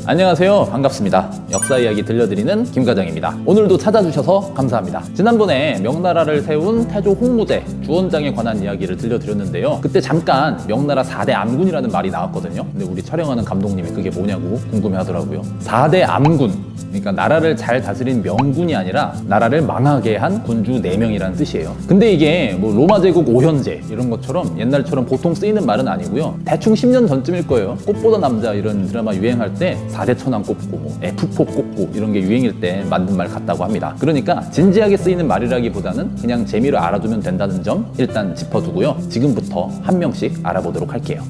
안녕하세요. 반갑습니다. 역사 이야기 들려드리는 김과장입니다. 오늘도 찾아주셔서 감사합니다. 지난번에 명나라를 세운 태조 홍무제 주원장에 관한 이야기를 들려드렸는데요. 그때 잠깐 명나라 4대 암군이라는 말이 나왔거든요. 근데 우리 촬영하는 감독님이 그게 뭐냐고 궁금해하더라고요. 4대 암군, 그러니까 나라를 잘 다스린 명군이 아니라 나라를 망하게 한 군주 4명이라는 뜻이에요. 근데 이게 뭐 로마 제국 오현제 이런 것처럼 옛날처럼 보통 쓰이는 말은 아니고요. 대충 10년 전쯤일 거예요. 꽃보다 남자 이런 드라마 유행할 때 4대 천왕 꼽고 뭐 F4 꼽고 이런 게 유행일 때 만든 말 같다고 합니다. 그러니까 진지하게 쓰이는 말이라기보다는 그냥 재미로 알아두면 된다는 점 일단 짚어두고요. 지금부터 한 명씩 알아보도록 할게요.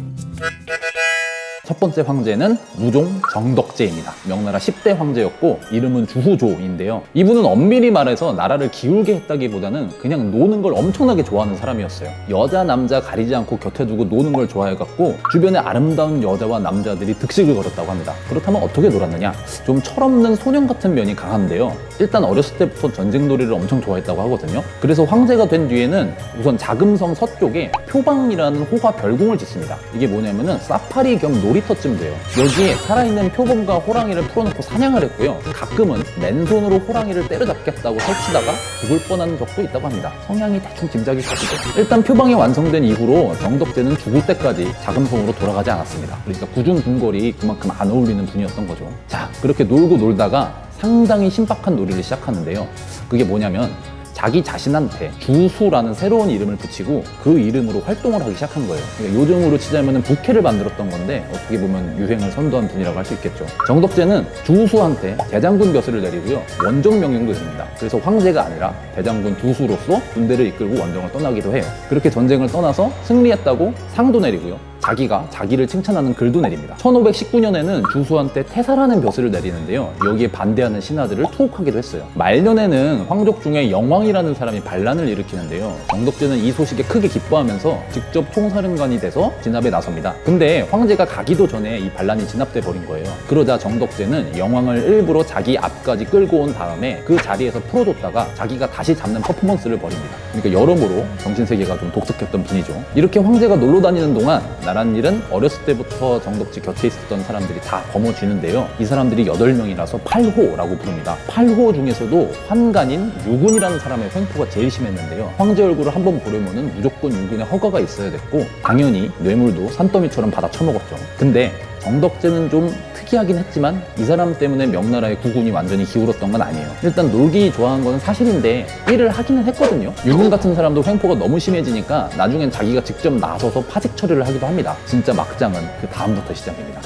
첫 번째 황제는 무종 정덕제입니다. 명나라 10대 황제였고 이름은 주후조인데요. 이분은 엄밀히 말해서 나라를 기울게 했다기보다는 그냥 노는 걸 엄청나게 좋아하는 사람이었어요. 여자 남자 가리지 않고 곁에 두고 노는 걸 좋아해갖고 주변에 아름다운 여자와 남자들이 득식을 거렸다고 합니다. 그렇다면 어떻게 놀았느냐? 좀 철없는 소년 같은 면이 강한데요. 일단 어렸을 때부터 전쟁놀이를 엄청 좋아했다고 하거든요. 그래서 황제가 된 뒤에는 우선 자금성 서쪽에 표방이라는 호가 별궁을 짓습니다. 이게 뭐냐면은 사파리 겸 놀이터쯤 돼요. 여기에 살아있는 표범과 호랑이를 풀어놓고 사냥을 했고요. 가끔은 맨손으로 호랑이를 때려잡겠다고 설치다가 죽을 뻔한 적도 있다고 합니다. 성향이 대충 짐작이 가시죠. 일단 표방이 완성된 이후로 정덕제는 죽을 때까지 자금성으로 돌아가지 않았습니다. 그러니까 구중궁궐이 그만큼 안 어울리는 분이었던 거죠. 자, 그렇게 놀고 놀다가 상당히 신박한 놀이를 시작하는데요. 그게 뭐냐면 자기 자신한테 주수라는 새로운 이름을 붙이고 그 이름으로 활동을 하기 시작한 거예요. 그러니까 요즘으로 치자면 부캐를 만들었던 건데 어떻게 보면 유행을 선도한 분이라고 할 수 있겠죠. 정덕제는 주수한테 대장군 벼슬을 내리고요. 원정 명령도 내립니다. 그래서 황제가 아니라 대장군 두수로서 군대를 이끌고 원정을 떠나기도 해요. 그렇게 전쟁을 떠나서 승리했다고 상도 내리고요. 자기가 자기를 칭찬하는 글도 내립니다. 1519년에는 주수한테 태사라는 벼슬을 내리는데요. 여기에 반대하는 신하들을 투옥하기도 했어요. 말년에는 황족 중에 영왕이라는 사람이 반란을 일으키는데요. 정덕제는 이 소식에 크게 기뻐하면서 직접 총사령관이 돼서 진압에 나섭니다. 근데 황제가 가기도 전에 이 반란이 진압돼 버린 거예요. 그러자 정덕제는 영왕을 일부러 자기 앞까지 끌고 온 다음에 그 자리에서 풀어줬다가 자기가 다시 잡는 퍼포먼스를 벌입니다. 그러니까 여러모로 정신세계가 좀 독특했던 분이죠. 이렇게 황제가 놀러 다니는 동안 나랏일은 어렸을 때부터 정덕제 곁에 있었던 사람들이 다 거머쥐는데요. 이 사람들이 8명이라서 8호라고 부릅니다. 8호 중에서도 환관인 유군이라는 사람의 횡포가 제일 심했는데요. 황제 얼굴을 한번 보려면 무조건 유군의 허가가 있어야 됐고 당연히 뇌물도 산더미처럼 받아 처먹었죠. 근데 정덕제는 좀 특이하긴 했지만 이 사람 때문에 명나라의 국운이 완전히 기울었던 건 아니에요. 일단 놀기 좋아한 건 사실인데 일을 하기는 했거든요. 유군 같은 사람도 횡포가 너무 심해지니까 나중엔 자기가 직접 나서서 파직 처리를 하기도 합니다. 진짜 막장은 그 다음부터 시작입니다.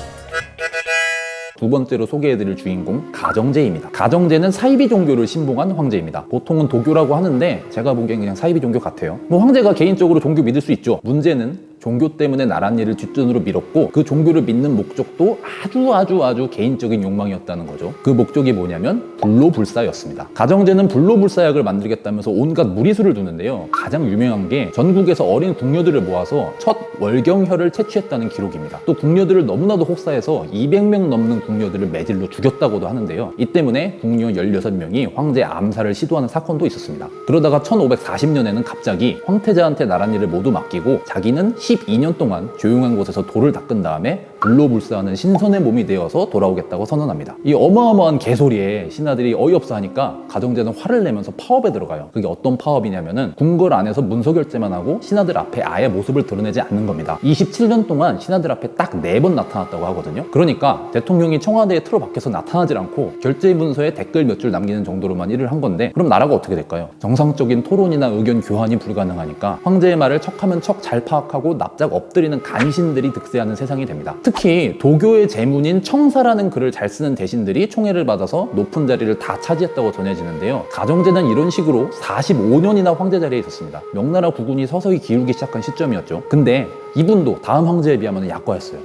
두 번째로 소개해드릴 주인공 가정제입니다. 가정제는 사이비 종교를 신봉한 황제입니다. 보통은 도교라고 하는데 제가 보기엔 그냥 사이비 종교 같아요. 뭐 황제가 개인적으로 종교 믿을 수 있죠. 문제는 종교 때문에 나랏일을 뒷전으로 밀었고 그 종교를 믿는 목적도 아주 개인적인 욕망이었다는 거죠. 그 목적이 뭐냐면 불로불사였습니다. 가정제는 불로불사약을 만들겠다면서 온갖 무리수를 두는데요. 가장 유명한 게 전국에서 어린 궁녀들을 모아서 첫 월경혈을 채취했다는 기록입니다. 또 궁녀들을 너무나도 혹사해서 200명 넘는 궁녀들을 매질로 죽였다고도 하는데요. 이 때문에 궁녀 16명이 황제 암살을 시도하는 사건도 있었습니다. 그러다가 1540년에는 갑자기 황태자한테 나랏일을 모두 맡기고 자기는 12년 동안 조용한 곳에서 돌을 닦은 다음에 불로불사하는 신선의 몸이 되어서 돌아오겠다고 선언합니다. 이 어마어마한 개소리에 신하들이 어이없어 하니까 가정제는 화를 내면서 파업에 들어가요. 그게 어떤 파업이냐면은 궁궐 안에서 문서 결제만 하고 신하들 앞에 아예 모습을 드러내지 않는 겁니다. 27년 동안 신하들 앞에 딱 4번 나타났다고 하거든요. 그러니까 대통령이 청와대에 틀어박혀서 나타나질 않고 결제 문서에 댓글 몇 줄 남기는 정도로만 일을 한 건데 그럼 나라가 어떻게 될까요? 정상적인 토론이나 의견 교환이 불가능하니까 황제의 말을 척하면 척 잘 파악하고 납작 엎드리는 간신들이 득세하는 세상이 됩니다. 특히 도교의 제문인 청사라는 글을 잘 쓰는 대신들이 총애를 받아서 높은 자리를 다 차지했다고 전해지는데요. 가정제는 이런 식으로 45년이나 황제 자리에 있었습니다. 명나라 국운이 서서히 기울기 시작한 시점이었죠. 근데 이분도 다음 황제에 비하면 약과였어요.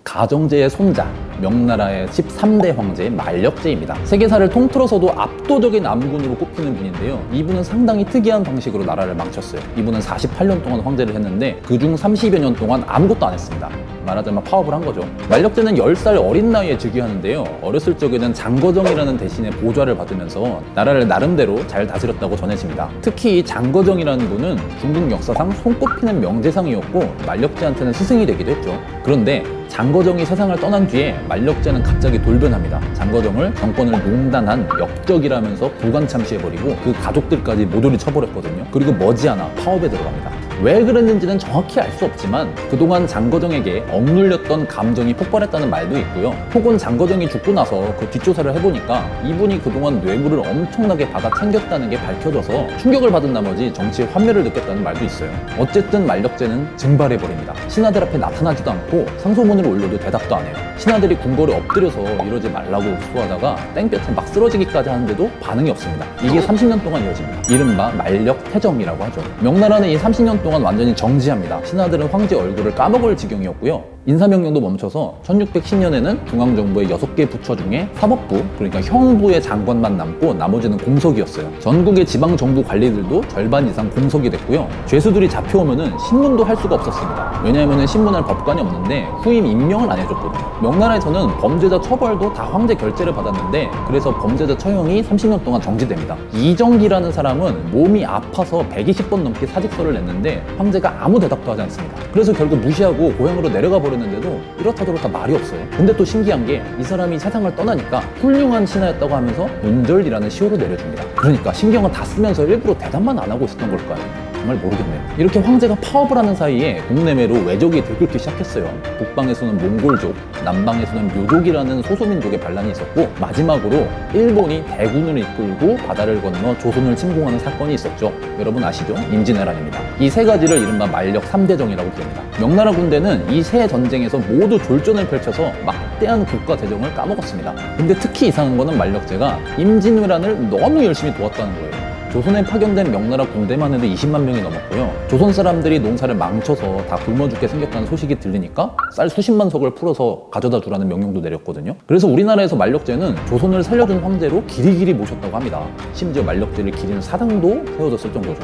가정제의 손자, 명나라의 13대 황제 만력제입니다. 세계사를 통틀어서도 압도적인 암군으로 꼽히는 분인데요. 이분은 상당히 특이한 방식으로 나라를 망쳤어요. 이분은 48년 동안 황제를 했는데 그중 30여 년 동안 아무것도 안 했습니다. 말하자면 파업을 한 거죠. 만력제는 10살 어린 나이에 즉위하는데요. 어렸을 적에는 장거정이라는 대신에 보좌를 받으면서 나라를 나름대로 잘 다스렸다고 전해집니다. 특히 이 장거정이라는 분은 중국 역사상 손꼽히는 명재상이었고 만력제한테는 스승이 되기도 했죠. 그런데 장거정이 세상을 떠난 뒤에 만력제는 갑자기 돌변합니다. 장거정을 정권을 농단한 역적이라면서 부관 참시해버리고 그 가족들까지 모조리 처벌했거든요. 그리고 머지않아 파업에 들어갑니다. 왜 그랬는지는 정확히 알 수 없지만 그동안 장거정에게 억눌렸던 감정이 폭발했다는 말도 있고요. 혹은 장거정이 죽고 나서 그 뒷조사를 해보니까 이분이 그동안 뇌물을 엄청나게 받아 챙겼다는 게 밝혀져서 충격을 받은 나머지 정치에 환멸을 느꼈다는 말도 있어요. 어쨌든 만력제는 증발해버립니다. 신하들 앞에 나타나지도 않고 상소문을 올려도 대답도 안 해요. 신하들이 궁궐에 엎드려서 이러지 말라고 흡수하다가 땡볕에 막 쓰러지기까지 하는데도 반응이 없습니다. 이게 30년 동안 이어집니다. 이른바 만력태정이라고 하죠. 명나라는 이 30년 동안 완전히 정지합니다. 신하들은 황제 얼굴을 까먹을 지경이었고요. 인사명령도 멈춰서 1610년에는 중앙정부의 6개 부처 중에 사법부, 그러니까 형부의 장관만 남고 나머지는 공석이었어요. 전국의 지방정부 관리들도 절반 이상 공석이 됐고요. 죄수들이 잡혀오면은 신문도 할 수가 없었습니다. 왜냐하면 신문할 법관이 없는데 후임 임명을 안 해줬거든요. 명나라에서는 범죄자 처벌도 다 황제 결재를 받았는데 그래서 범죄자 처형이 30년 동안 정지됩니다. 이정기라는 사람은 몸이 아파서 120번 넘게 사직서를 냈는데 황제가 아무 대답도 하지 않습니다. 그래서 결국 무시하고 고향으로 내려가 버렸는데도 이렇다 저렇다 말이 없어요. 근데 또 신기한 게 이 사람이 세상을 떠나니까 훌륭한 신하였다고 하면서 문절이라는 시호를 내려줍니다. 그러니까 신경을 다 쓰면서 일부러 대답만 안 하고 있었던 걸까요? 정말 모르겠네요. 이렇게 황제가 파업을 하는 사이에 국내외로 왜적이 들끓기 시작했어요. 북방에서는 몽골족, 남방에서는 묘족이라는 소수민족의 반란이 있었고 마지막으로 일본이 대군을 이끌고 바다를 건너 조선을 침공하는 사건이 있었죠. 여러분 아시죠? 임진왜란입니다. 이 세 가지를 이른바 만력 3대정이라고 부릅니다. 명나라 군대는 이 세 전쟁에서 모두 졸전을 펼쳐서 막대한 국가 대정을 까먹었습니다. 근데 특히 이상한 거는 만력제가 임진왜란을 너무 열심히 도왔다는 거예요. 조선에 파견된 명나라 군대만 해도 20만 명이 넘었고요. 조선 사람들이 농사를 망쳐서 다 굶어 죽게 생겼다는 소식이 들리니까 쌀 수십만 석을 풀어서 가져다 주라는 명령도 내렸거든요. 그래서 우리나라에서 만력제는 조선을 살려준 황제로 길이길이 모셨다고 합니다. 심지어 만력제를 기리는 사당도 세워졌을 정도죠.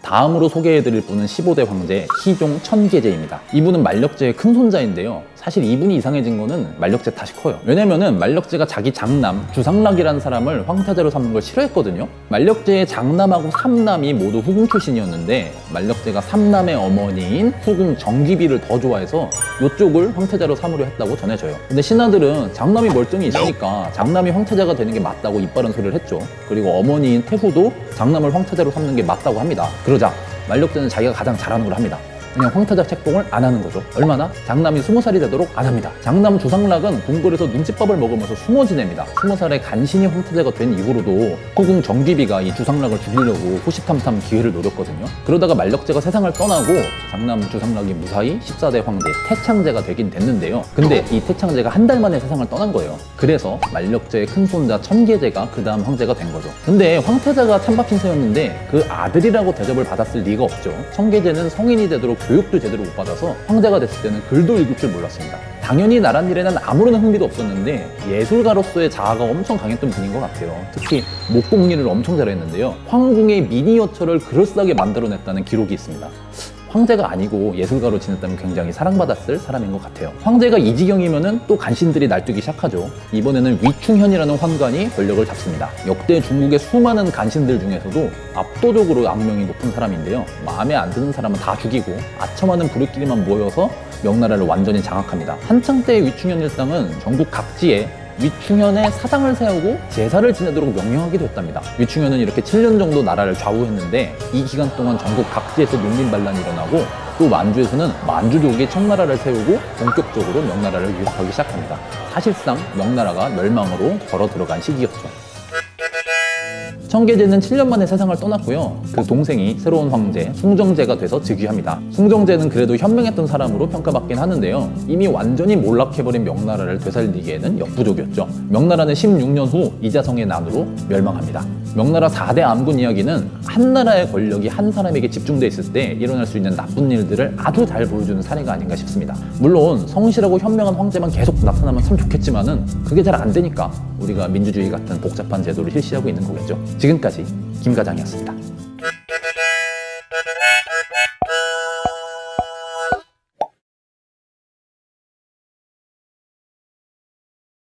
다음으로 소개해드릴 분은 15대 황제 희종 천계제입니다. 이분은 만력제의 큰 손자인데요. 사실 이분이 이상해진 거는 만력제 탓이 커요. 왜냐면은 만력제가 자기 장남 주상락이라는 사람을 황태자로 삼는 걸 싫어했거든요. 만력제의 장남하고 삼남이 모두 후궁 출신이었는데 만력제가 삼남의 어머니인 후궁 정기비를 더 좋아해서 이쪽을 황태자로 삼으려 했다고 전해져요. 근데 신하들은 장남이 멀쩡히 있으니까 장남이 황태자가 되는 게 맞다고 이빠른 소리를 했죠. 그리고 어머니인 태후도 장남을 황태자로 삼는 게 맞다고 합니다. 그러자 만력제는 자기가 가장 잘하는 걸 합니다. 그냥 황태자 책봉을 안 하는 거죠. 얼마나? 장남이 20살이 되도록 안 합니다. 장남 주상락은 궁궐에서 눈칫밥을 먹으면서 숨어 지냅니다. 20살에 간신히 황태자가 된 이후로도 후궁 정기비가 이 주상락을 죽이려고 호시탐탐 기회를 노렸거든요. 그러다가 만력제가 세상을 떠나고 장남 주상락이 무사히 14대 황제 태창제가 되긴 됐는데요. 근데 이 태창제가 한 달 만에 세상을 떠난 거예요. 그래서 만력제의 큰손자 천계제가 그 다음 황제가 된 거죠. 근데 황태자가 찬밥 신세였는데 그 아들이라고 대접을 받았을 리가 없죠. 천계제는 성인이 되도록 교육도 제대로 못 받아서 황제가 됐을 때는 글도 읽을 줄 몰랐습니다. 당연히 나랏일에는 아무런 흥미도 없었는데 예술가로서의 자아가 엄청 강했던 분인 것 같아요. 특히 목공일을 엄청 잘했는데요. 황궁의 미니어처를 그럴싸하게 만들어냈다는 기록이 있습니다. 황제가 아니고 예술가로 지냈다면 굉장히 사랑받았을 사람인 것 같아요. 황제가 이 지경이면은 또 간신들이 날뛰기 시작하죠. 이번에는 위충현이라는 환관이 권력을 잡습니다. 역대 중국의 수많은 간신들 중에서도 압도적으로 악명이 높은 사람인데요. 마음에 안 드는 사람은 다 죽이고 아첨하는 부류끼리만 모여서 명나라를 완전히 장악합니다. 한창 때의 위충현 일당은 전국 각지에 위충현의 사당을 세우고 제사를 지내도록 명령하기도 했답니다. 위충현은 이렇게 7년 정도 나라를 좌우했는데 이 기간 동안 전국 각지에서 농민반란이 일어나고 또 만주에서는 만주족이 청나라를 세우고 본격적으로 명나라를 유혹하기 시작합니다. 사실상 명나라가 멸망으로 걸어 들어간 시기였죠. 천계제는 7년 만에 세상을 떠났고요. 그 동생이 새로운 황제 숭정제가 돼서 즉위합니다. 숭정제는 그래도 현명했던 사람으로 평가받긴 하는데요. 이미 완전히 몰락해버린 명나라를 되살리기에는 역부족이었죠. 명나라는 16년 후 이자성의 난으로 멸망합니다. 명나라 4대 암군 이야기는 한 나라의 권력이 한 사람에게 집중돼 있을 때 일어날 수 있는 나쁜 일들을 아주 잘 보여주는 사례가 아닌가 싶습니다. 물론 성실하고 현명한 황제만 계속 나타나면 참 좋겠지만은 그게 잘 안 되니까 우리가 민주주의 같은 복잡한 제도를 실시하고 있는 거겠죠. 지금까지 김과장이었습니다.